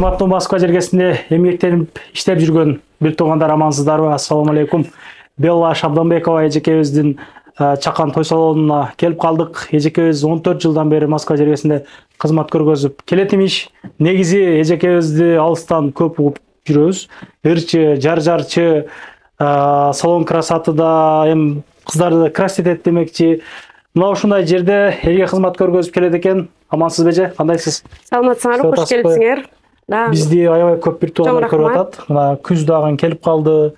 Кызматтуу Москва жергесинде эмгектенип иштеп жүргөн бир туугандар амансыздарбы? Ассалому алейкум. Белла Шабданбекова эжекебиздин чакан той салонуна келип калдык. Эжекебиз 14 жылдан бери Москва жергесинде кызмат көргөзүп келет имиш. Негизи эжекебизди алыстан көп угуп жүрөбүз. Ырчы, жарчы, салон красотада эми кыздарды красить этет демекчи. Мына ушундай жерде элге кызмат көргөзүп келет экен. Амансыз беже? Кандайсыз? Саламатсыңарбы? Кош келипсиңер. Бизди аябай көп бир туугандар көрүп атат. Мына күз дагы келип калды.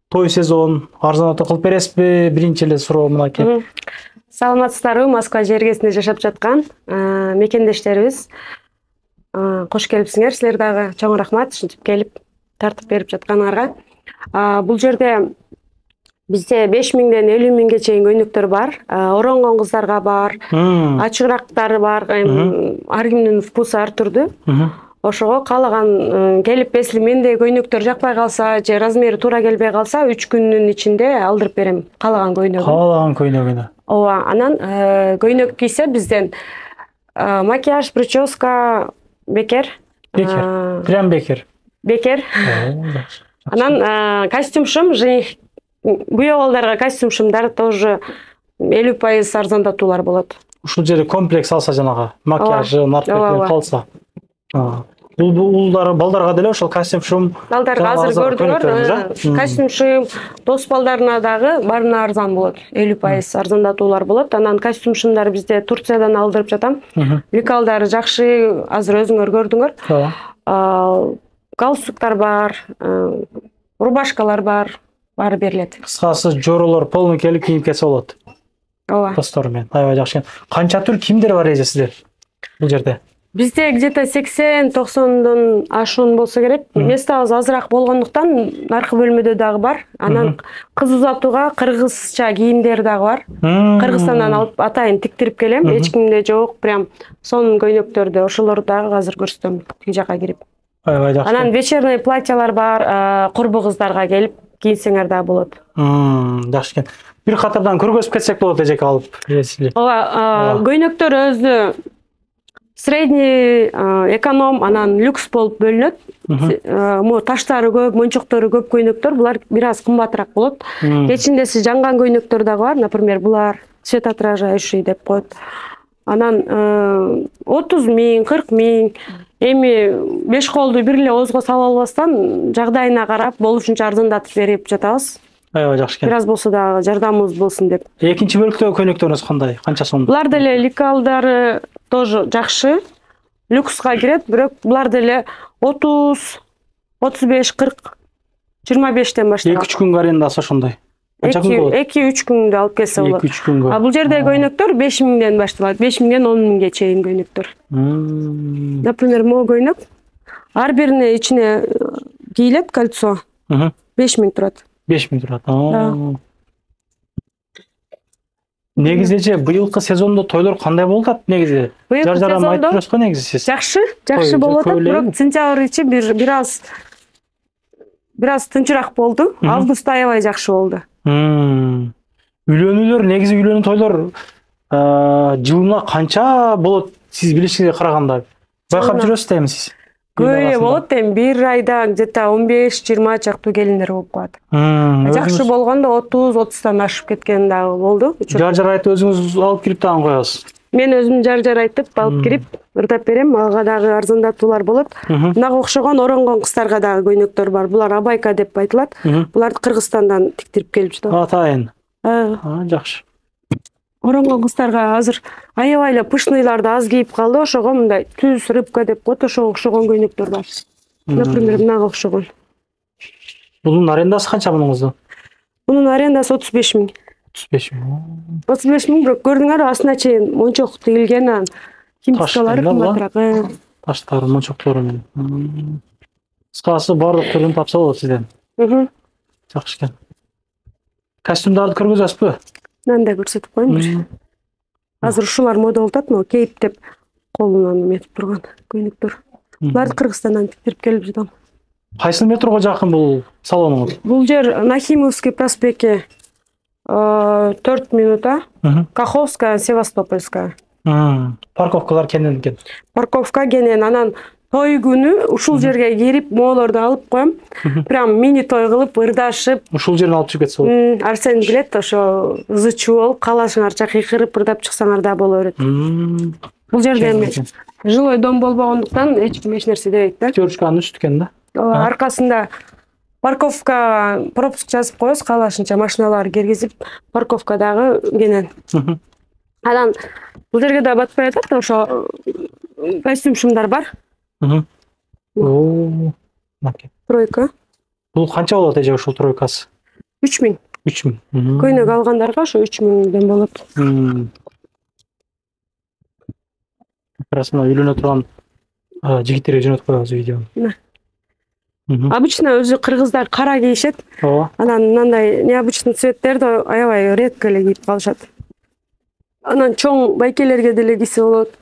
Той сезон, арзан кылып бересизби? Биринчи эле суроо мынакей. Саламатсыздарбы? Москва жергесинде жашап жаткан мекендештерибиз. Кош келипсиңер. Силер дагы чоң рахмат ушинтип келип тартып берип жатканыңарга. Бул жерде бизде 5000ден 50.000ге чейин көйнөктөр бар. Оронгон кыздарга бар, ачыгырактары бар. Ар кимдин вкусу ар түрдүү. Ошого каалаган келип, если менде көйнөктөр жакпай калса, же размери туура келбей калса, 3 күндүн ичинде алдырып берем каалаган көйнөгүн. Каалаган көйнөгүнү. Ооба, анан көйнөк кийсе бизден макияж, прическа бекер. Бекер. Прям бекер. Бекер. Анан костюм-шум, жених буйоголдарга костюм-шумдар тоже 50% арзандатуулар болот. Ушул жерде комплекс алса жанагы макияжы, наркотик калса. Бул балдарга деле ошол костюм-шум. Балдарга азыр көрдүңөр, костюм-шум, дос балдарына дагы баарына арзан болот. 50% арзандатуулар болот. Анан костюм-шумдар бизде Турциядан алдырып жатам. Лекалдары жакшы, азыр өзүңөр көрдүңөр. Галстуктар бар, рубашкалар бар, баары берилет. Кыскасы жоролор полный келип кийип кетсе болот. Ооба. Достор менен аябай жакшы. Канча түр кимдер бар эже сизде бул жерде? Бизде где-то 80-90дон ашуун болсо керек. Местабыз азыраак болгондуктан наркы бөлмөдө дагы бар. Анан кыз узатууга кыргызча кийимдер дагы бар. Кыргызстандан алып атайын тиктирип келем. Эч кимде жок, прям сонун көйнөктөрдү ошолорду дагы азыр көрсөтөм тиги жака кирип. Аябай жакшы. Анан вечерный платьялар бар, курбу кыздарга келип кийинсеңер дагы болот. Жакшы экен. Бир катардан көргөзүп кетсек болот эжеке алып. Ооба, көйнөктөр өзү средний, эконом, анан люкс болуп бөлүнөт. Таштары көп, мончоктору көп көйнөктөр, булар бир аз кымбатыраак болот. Кечиндеси жанган көйнөктөр дагы бар, например, булар светоотражающий деп коет. Анан 30.000, 40.000, эми 5 колду бир эле оозго салып албастан жагдайына карап болушунча арзандатып берип жатабыз. Аябай жакшы экен. Бир аз болсо дагы жардамыбыз болсун деп. Экинчи бөлүктөгү көйнөктөрүңүз кандай? Канча сом? Булар деле лекалдары тоже жакшы. Люкска кирет, бирок булар деле 30, 35, 40, 25тен башталат. 2-3 күнгө арендасы ошондой. Канча күн болот? 2-3 күндө алып келсе болот. 2-3 күнгө. Бул жерде көйнөктөр 5000ден башталат. 5000ден 10.000ге чейин көйнөктөр. Например, могу көйнөк ар бирине ичине кийилет кольцо. 5000 турат. 5000 турат. Негизи быйылкы сезондо тойлор кандай болуп атат негизи? Жар-жарам айтып жүрөсүз го негизи сиз? Жакшы болуп атат, бирок сентябрь ичи бир аз тынчыраак болду. Август аябай жакшы болду. Үйлөнүүлөр, негизи үйлөнүү тойлор жылына канча болот сиз билишиңизге караганда? Байкап жүрөсүз да эми сиз? Көп эле болот, эми бир айда где-то 15-20 чактуу келиндер болуп калат. Жакшы болгондо 30-30тан ашып кеткен дагы болду. Жар-жар айтып өзүңүз алып кирип дагы коесуз? Мен өзүм жар-жар айтып алып кирип, ырдап берем, ага дагы арзандатуулар болот. Мынага окшогон оронгон кыздарга дагы көйнөктөр бар. Булар абайка деп айтылат. Буларды Кыргызстандан тиктирип келип жатат. Атайын. Жакшы. Оронгон кыздарга азыр аябай эле пышныйларды аз кийип калды, ошого мындай түз рыбка деп коет, ошого окшогон көйнөктөр бар. Например, мынага окшогон. Бунун арендасы канча мунуңуздун? Бунун арендасы 35.000. 35.000, бирок көрдүңөр, астына чейин мончок тигилген, химчикалары кымбатыраак. Таштары, мончоктору менен. Кыскасы баардык түрүн тапса болот сизден. Жакшы экен. Костюмдарды көргөзөсүзбү? Мында көрсөтүп коеюн. Азыр ушулар мода болуп атат, могу кейп деп колунан метип турган көйнөктөр. Буларды Кыргызстандан тиктирип келип жатам. Кайсы метрого жакын бул салонуңуз? Бул жер Нахимовский проспекте 4 минута. Каховская, Севастопольская. Парковкалар кенен экен. Парковка кенен, анан той күнү ушул жерге келип моолорду алып коем. Прям мини той кылып, ырдашып. Ушул жерден алып чыгып кетсе болот. Арсен билет, ошо ызычуу болуп, каалашыңарча кыйкырып ырдап чыксаңар да боло берет. Бул жерде эми жилой дом болбогондуктан эч ким эч нерсе дебейт да. Терушканын үстү экен да. Аркасында парковка пропуск жазып коебуз, каалашынча машиналар киргизип, парковкадагы менен. Анан бул жерге да батпай атат, ошо костюм шумдар бар. Тройка. Бул канча болот эже ушул тройкасы? 3000. 3000. Көйнөк алгандарга ошо 3000ден болот. Расында үйлөнө турган жигиттерге жөнөтүп коебуз видеону. Обычно өзү кыргыздар кара кийишет. Ооба. Анан мындай необычный цветтерди аябай редко эле кийип калышат. Анан чоң байкелерге деле кийсе болот.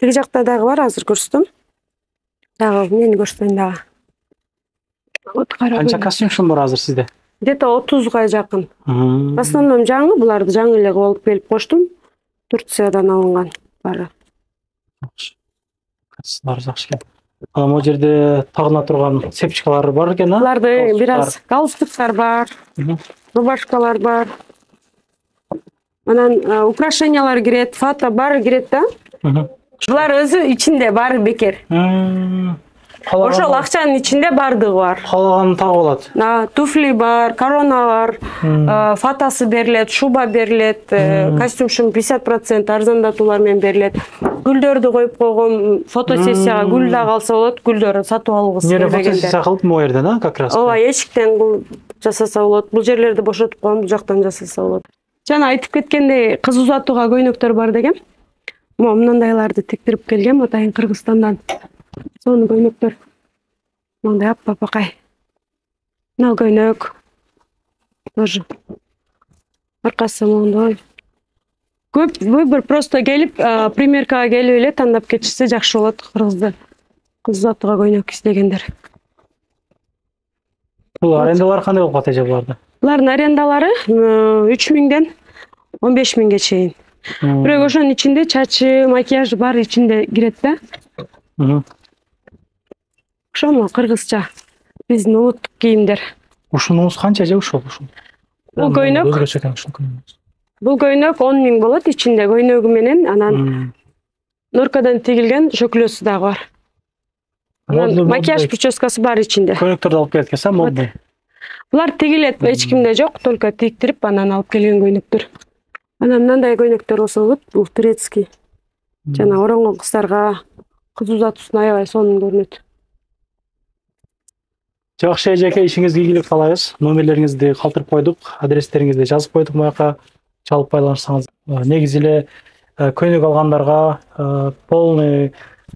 Тиги жакта дагы бар, азыр көрсөтөм. Дагы мени көрсөтөйүн дагы. Канча костюм шум бар азыр сизде? Где-то 30га жакын. В основном жаңы, буларды жаңы эле алып келип коштум. Турциядан алынган бары. Кассалар жакшы экен. Анан могу жерде тагына турган сепчикалар бар экен, а? Буларды бир аз галстуктар бар, рубашкалар бар. Анан украшениялар кирет, фото бары кирет да. Булар өзү ичинде бары бекер. Ошол акчанын ичинде бардыгы бар. Калаган так болот. Туфли бар, корона бар, фотосы берилет, шуба берилет, костюм шум 50% арзандатуулар менен берилет. Гүлдөрдү коюп койгон, фотосессияга гүл да калса болот, гүлдөрдү сатып алгысы келбегендер. Фотосессия кылып могу жерден, а, как раз. Ооба, эшиктен жасаса болот. Бул жерлерди бошотуп коем, бул жактан жасаса болот. Жана айтып кеткендей, кыз узатууга көйнөктөр бар дегем. Мындайларды тиктирип келгем атайын Кыргызстандан. Сонун көйнөктөр. Мындай аппакай. Мына көйнөк. Тоже. Аркасы мондой. Көп выбор, просто келип, примеркага келип эле тандап кетишсе жакшы болот кыргызды. Кыз узатууга көйнөк издегендер. Бул арендалар кандай болуп калат эже буларды? Булардын арендалары 3000ден 15000ге чейин. Бирок ошонун ичинде чачы, макияж бар ичинде кирет да. Ошону кыргызча биздин улуттук кийимдер. Ушунуңуз канча же ушул? Бул көйнөк. Өзгөчө экен ушул көйнөк. Бул көйнөк 10000 болот, ичинде көйнөгү менен, анан норкадан тигилген шөкөлөсү дагы бар. Макияж прическасы бар ичинде. Көйнөктөрдү алып келет экенсиз, модный. Булар тигилет, эч кимде жок, только тиктирип анан алып келген көйнөктөр. Анан мындай көйнөктөр болсо болот, бул турецкий. Жана оронгон кыздарга кыз узатуусуна аябай сонун көрүнөт. Жакшы эжеке, ишиңизге ийгилик каалайбыз. Номерлериңизди калтырып койдук, адрестериңизди жазып койдук буяка. Чалып байланышсаңыз. Негизи эле көйнөк алгандарга полный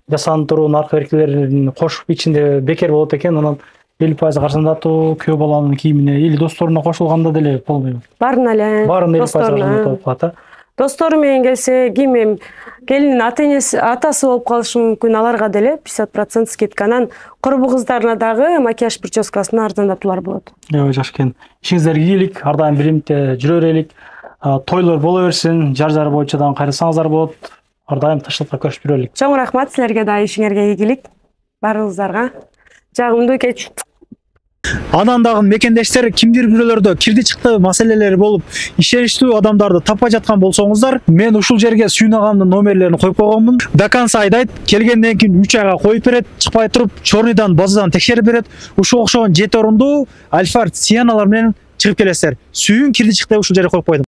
жасандыруу наркы эркелерин кошуп ичинде бекер болот экен. Анан 50% арзандатуу күйөө баланын кийимине или досторуна кошулганда деле полный. Баарына эле. Баарына 50% арзандатуу болуп калат. Достору менен келсе, кийим келинин атасы болуп калышы мүмкүн, аларга деле 50% скидка. Анан курбу кыздарына дагы макияж прическасына арзандатуулар болот. Жакшы экен. Ишиңиздерге ийгилик, ар дайым биримде жүрө берелик. Тойлор боло берсин, жар боюнча дагы кайрылсаңыздар болот. Ар дайым тынччылыкта көрүшүп жүрөлүк. Чоң рахмат силерге да, ишиңерге ийгилик. Баарыңыздарга жагымдуу кеч. Анан дагы мекендештер кимдир бирөөлөрдө кирди чыкты маселелери болуп, ишеничтүү адамдарды таппай жаткан болсоңуздар, мен ушул жерге Сүйүн агамдын номерлерин коюп койгонмун. До конца айдайт, келгенден кийин 3 айга коюп берет, чыкпай туруп, чорныйдан, базадан текшерип берет. Ушул окшогон 7 орундуу Альфард Сиеналар менен чыгып келесиздер. Сүйүн кирди чыкты ушул жерге коюп койдум.